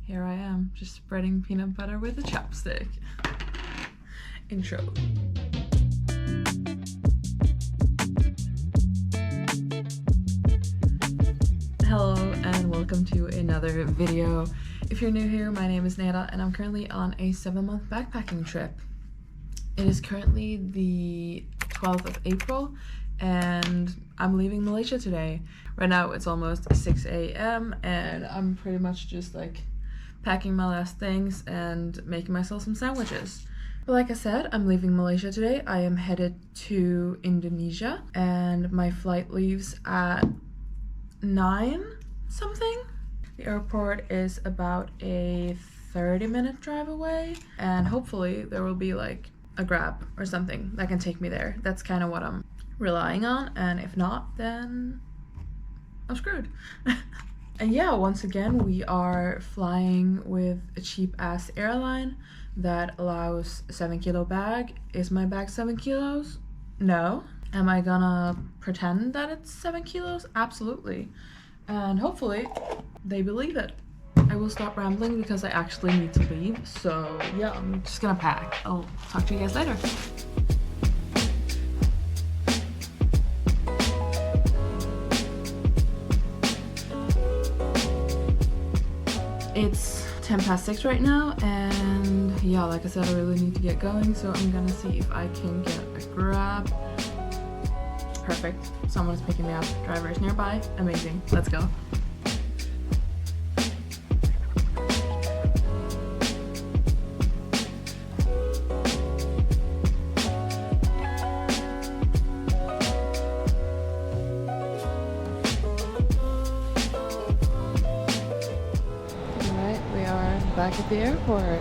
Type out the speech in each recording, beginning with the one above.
here I am, just spreading peanut butter with a chopstick. Intro. Hello and welcome to another video. If you're new here, my name is Neda and I'm currently on a 7-month backpacking trip. It is currently the 12th of April and I'm leaving Malaysia today. Right now it's almost 6 a.m. and I'm pretty much just like packing my last things and making myself some sandwiches. But like I said, I'm leaving Malaysia today. I am headed to Indonesia and my flight leaves at 9 something. The airport is about a 30-minute drive away and hopefully there will be like a Grab or something that can take me there. That's kind of what I'm relying on, and if not, then I'm screwed. And yeah, once again, we are flying with a cheap ass airline that allows a 7-kilo bag. Is my bag 7 kilos? No. Am I gonna pretend that it's 7 kilos? Absolutely. And hopefully they believe it. I will stop rambling because I actually need to leave. So yeah, I'm just gonna pack. I'll talk to you guys later. It's 10 past 6 right now, and yeah, like I said, I really need to get going, so I'm gonna see if I can get a Grab. Perfect. Someone's picking me up. Driver is nearby. Amazing. Let's go. Back at the airport.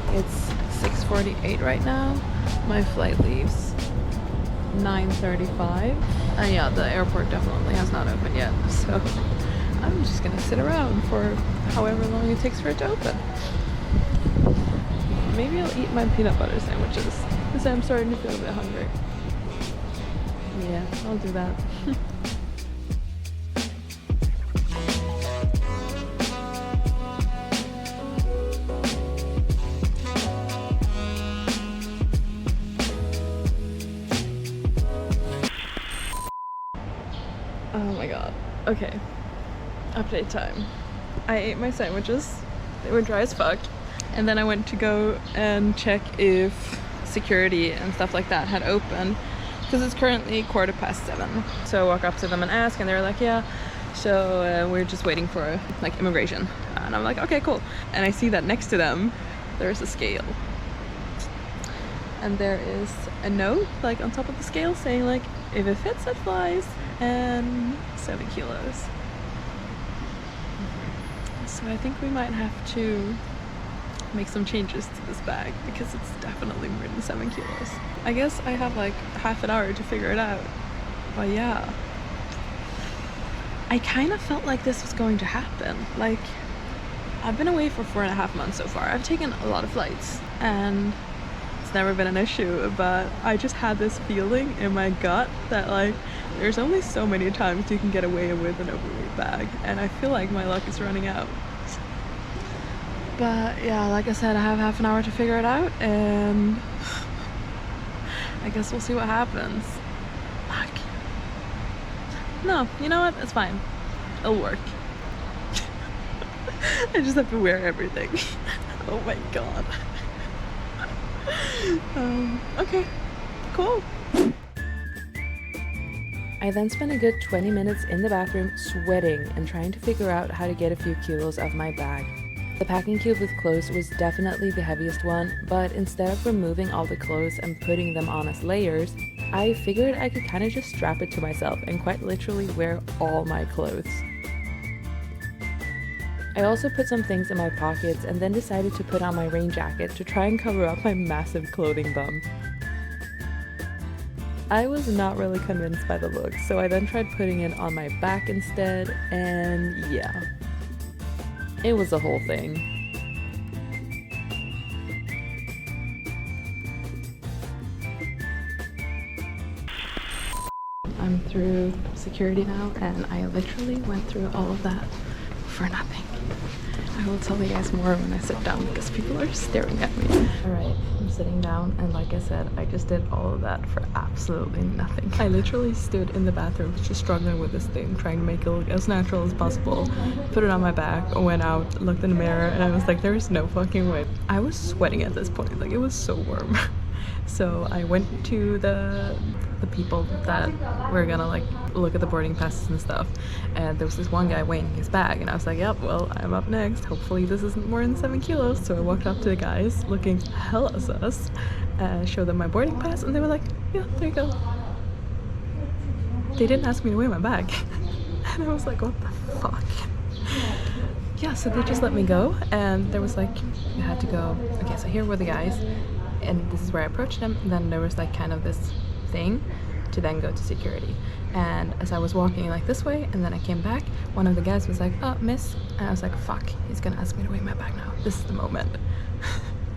It's 6:48 right now. My flight leaves 9:35. And yeah, the airport definitely has not opened yet. So I'm just gonna sit around for however long it takes for it to open. Maybe I'll eat my peanut butter sandwiches because I'm starting to feel a bit hungry. Yeah, I'll do that. Oh my god. Okay. Update time. I ate my sandwiches. They were dry as fuck. And then I went to go and check if security and stuff like that had opened. Because it's currently 7:15. So I walk up to them and ask and they're like, yeah. So we're just waiting for like immigration. And I'm like, okay, cool. And I see that next to them, there's a scale. And there is a note like on top of the scale saying like, if it fits, it flies. And 7 kilos. So I think we might have to make some changes to this bag because it's definitely more than 7 kilos. I guess I have like half an hour to figure it out. But yeah, I kind of felt like this was going to happen. Like, I've been away for 4.5 months so far. I've taken a lot of flights and it's never been an issue, but I just had this feeling in my gut that like there's only so many times you can get away with an overweight bag, and I feel like my luck is running out. But yeah, like I said, I have half an hour to figure it out, and I guess we'll see what happens. Fuck. No, you know what? It's fine. It'll work. I just have to wear everything. Oh my god. Okay, cool. I then spent a good 20 minutes in the bathroom sweating and trying to figure out how to get a few kilos out of my bag. The packing cube with clothes was definitely the heaviest one, but instead of removing all the clothes and putting them on as layers, I figured I could kind of just strap it to myself and quite literally wear all my clothes. I also put some things in my pockets and then decided to put on my rain jacket to try and cover up my massive clothing bum. I was not really convinced by the look, so I then tried putting it on my back instead, and yeah, it was a whole thing. I'm through security now, and I literally went through all of that for nothing. I will tell you guys more when I sit down because people are staring at me. Alright, I'm sitting down and like I said, I just did all of that for absolutely nothing. I literally stood in the bathroom just struggling with this thing, trying to make it look as natural as possible. Put it on my back, went out, looked in the mirror, and I was like, there is no fucking way. I was sweating at this point, like it was so warm. So I went to the people that were gonna like look at the boarding passes and stuff, and there was this one guy weighing his bag, and I was like, yep, well, I'm up next, hopefully this isn't more than 7 kilos. So I walked up to the guys looking hella sus, showed them my boarding pass, and they were like, yeah, there you go. They didn't ask me to weigh my bag. And I was like, what the fuck? Yeah, so they just let me go, and there was like, you had to go. Okay, so here were the guys, and this is where I approached them, and then there was like kind of this thing to then go to security. And as I was walking like this way and then I came back, one of the guys was like, oh, miss, and I was like, fuck, he's gonna ask me to weigh my bag now, this is the moment.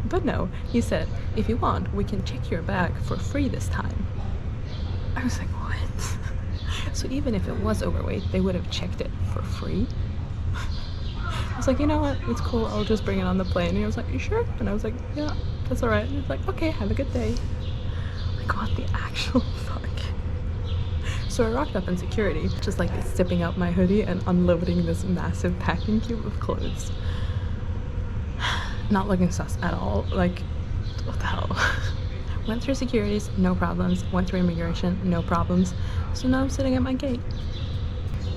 But no, he said, if you want, we can check your bag for free this time. I was like, what? So even if it was overweight, they would have checked it for free. I was like, you know what, it's cool, I'll just bring it on the plane. And he was like, you sure? And I was like, yeah, that's all right. And he was like, okay, have a good day. Like, what the actual fuck? So I rocked up in security, just like zipping out my hoodie and unloading this massive packing cube of clothes. Not looking sus at all. Like, what the hell? Went through securities, no problems. Went through immigration, no problems. So now I'm sitting at my gate.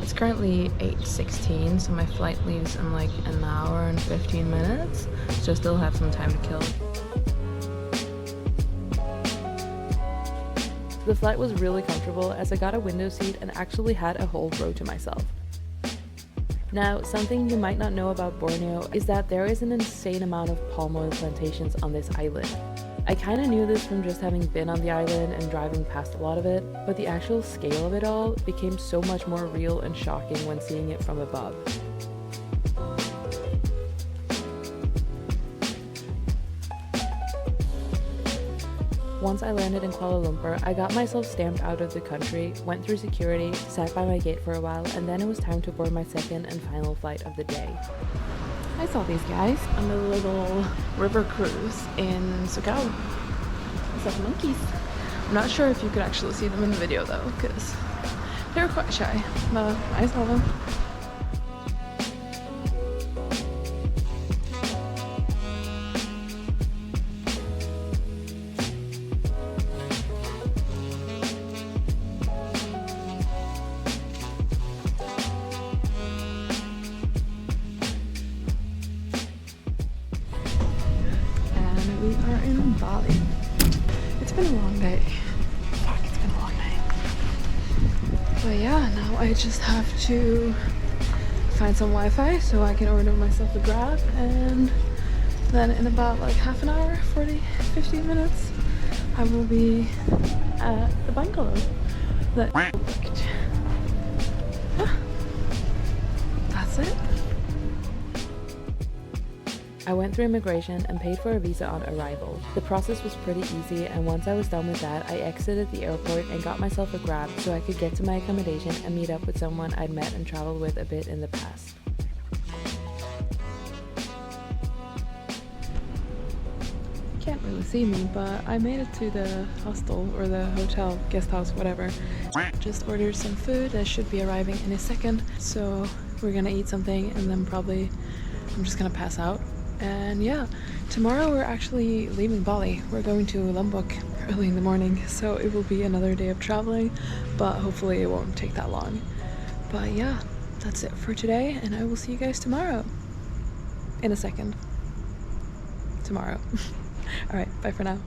It's currently 8:16, so my flight leaves in like an hour and 15 minutes. So I still have some time to kill. The flight was really comfortable as I got a window seat and actually had a whole row to myself. Now, something you might not know about Borneo is that there is an insane amount of palm oil plantations on this island. I kind of knew this from just having been on the island and driving past a lot of it, but the actual scale of it all became so much more real and shocking when seeing it from above. Once I landed in Kuala Lumpur, I got myself stamped out of the country, went through security, sat by my gate for a while, and then it was time to board my second and final flight of the day. I saw these guys on the little river cruise in Sugao. It's like monkeys. I'm not sure if you could actually see them in the video though, because they were quite shy, but I saw them. We are in Bali. It's been a long day. Fuck, it's been a long day. But yeah, now I just have to find some Wi-Fi so I can order myself a Grab, and then in about like half an hour, 40-50 minutes, I will be at the bungalow that I booked. Yeah. That's it. I went through immigration and paid for a visa on arrival. The process was pretty easy, and once I was done with that, I exited the airport and got myself a Grab so I could get to my accommodation and meet up with someone I'd met and traveled with a bit in the past. You can't really see me, but I made it to the hostel or the hotel, guest house, whatever. Just ordered some food that should be arriving in a second, so we're gonna eat something and then probably I'm just gonna pass out. And yeah, tomorrow we're actually leaving Bali. We're going to Lombok early in the morning, so it will be another day of traveling, but hopefully it won't take that long. But yeah, that's it for today, and I will see you guys tomorrow. In a second. Tomorrow. Alright, bye for now.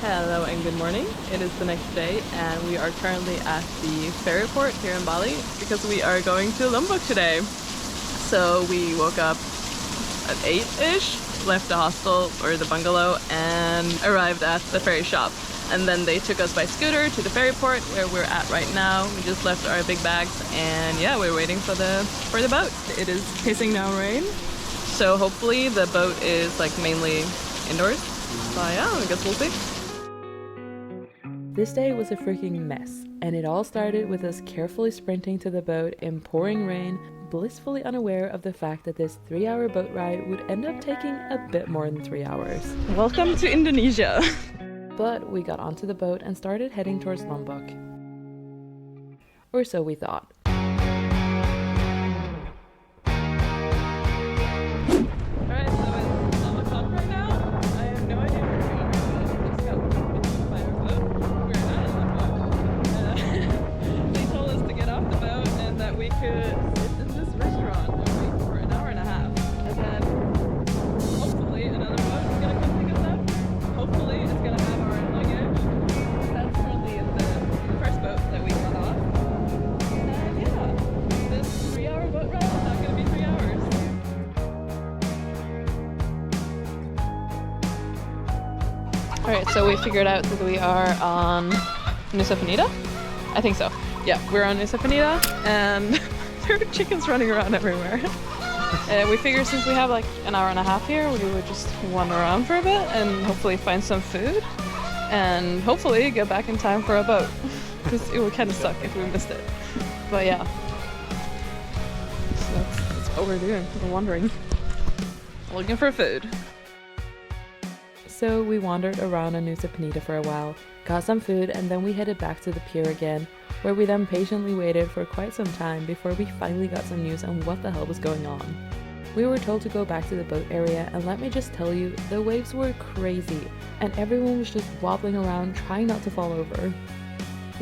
Hello and good morning. It is the next day and we are currently at the ferry port here in Bali because we are going to Lombok today. So we woke up at 8-ish, left the hostel or the bungalow and arrived at the ferry shop. And then they took us by scooter to the ferry port where we're at right now. We just left our big bags and yeah, we're waiting for the boat. It is pissing down rain. So hopefully the boat is like mainly indoors. So yeah, I guess we'll see. This day was a freaking mess, and it all started with us carefully sprinting to the boat in pouring rain, blissfully unaware of the fact that this 3-hour boat ride would end up taking a bit more than 3 hours. Welcome to Indonesia! But we got onto the boat and started heading towards Lombok. Or so we thought. Alright, so we figured out that we are on Nusa Penida? I think so. Yeah, we're on Nusa Penida, and there are chickens running around everywhere. We figured since we have like an hour and a half here, we would just wander around for a bit and hopefully find some food, and hopefully get back in time for a boat. Because it would kind of suck if we missed it. But yeah. So that's what we're doing. We're wandering. Looking for food. So we wandered around on Nusa Penida for a while, got some food, and then we headed back to the pier again, where we then patiently waited for quite some time before we finally got some news on what the hell was going on. We were told to go back to the boat area, and let me just tell you, the waves were crazy, and everyone was just wobbling around trying not to fall over.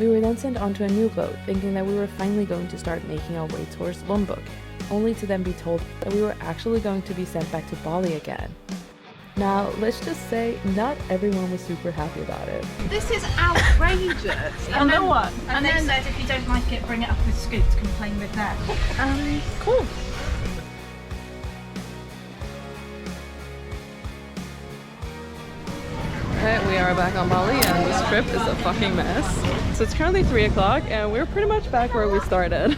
We were then sent onto a new boat, thinking that we were finally going to start making our way towards Lombok, only to then be told that we were actually going to be sent back to Bali again. Now, let's just say, not everyone was super happy about it. This is outrageous! And then what? And they said if you don't like it, bring it up with Scoot, complain with them. Cool. Alright, we are back on Bali, and this trip is a fucking mess. So it's currently 3 o'clock, and we're pretty much back where we started.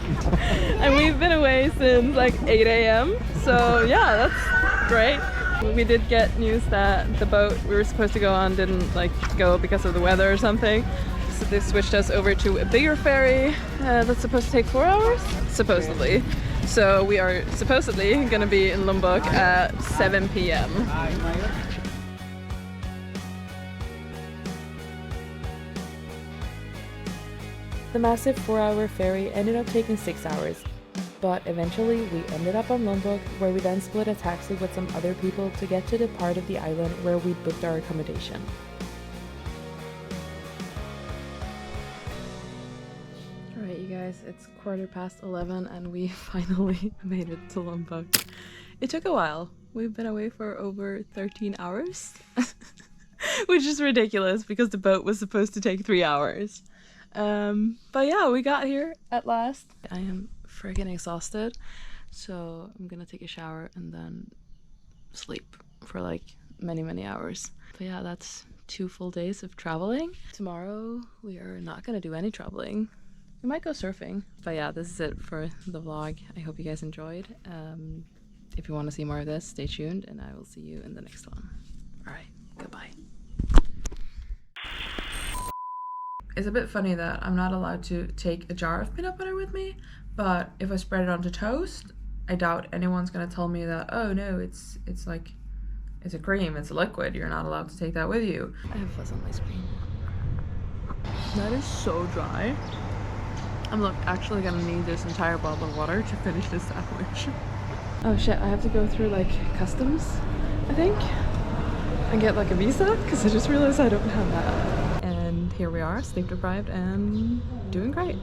And we've been away since like 8 a.m. So yeah, that's great. We did get news that the boat we were supposed to go on didn't go because of the weather or something. So they switched us over to a bigger ferry that's supposed to take 4 hours, supposedly. So we are supposedly going to be in Lombok at 7 p.m. The massive 4-hour ferry ended up taking 6 hours. But eventually we ended up on Lombok, where we then split a taxi with some other people to get to the part of the island where we booked our accommodation. Alright you guys, it's 11:15 and we finally made it to Lombok. It took a while. We've been away for over 13 hours. Which is ridiculous because the boat was supposed to take 3 hours. But yeah, we got here at last. I am freaking exhausted, so I'm gonna take a shower and then sleep for many hours. But yeah, that's 2 full days of traveling. Tomorrow we are not gonna do any traveling. We might go surfing. But yeah, this is it for the vlog. I hope you guys enjoyed. If you want to see more of this, stay tuned and I will see you in the next one. Alright, goodbye. It's a bit funny that I'm not allowed to take a jar of peanut butter with me, but if I spread it onto toast, I doubt anyone's gonna tell me that, oh no, it's a cream, it's a liquid, you're not allowed to take that with you. I have fuzz on my screen. That is so dry. I'm actually gonna need this entire bottle of water to finish this sandwich. Oh shit, I have to go through customs, I think, and get a visa, because I just realized I don't have that. And here we are, sleep deprived and doing great.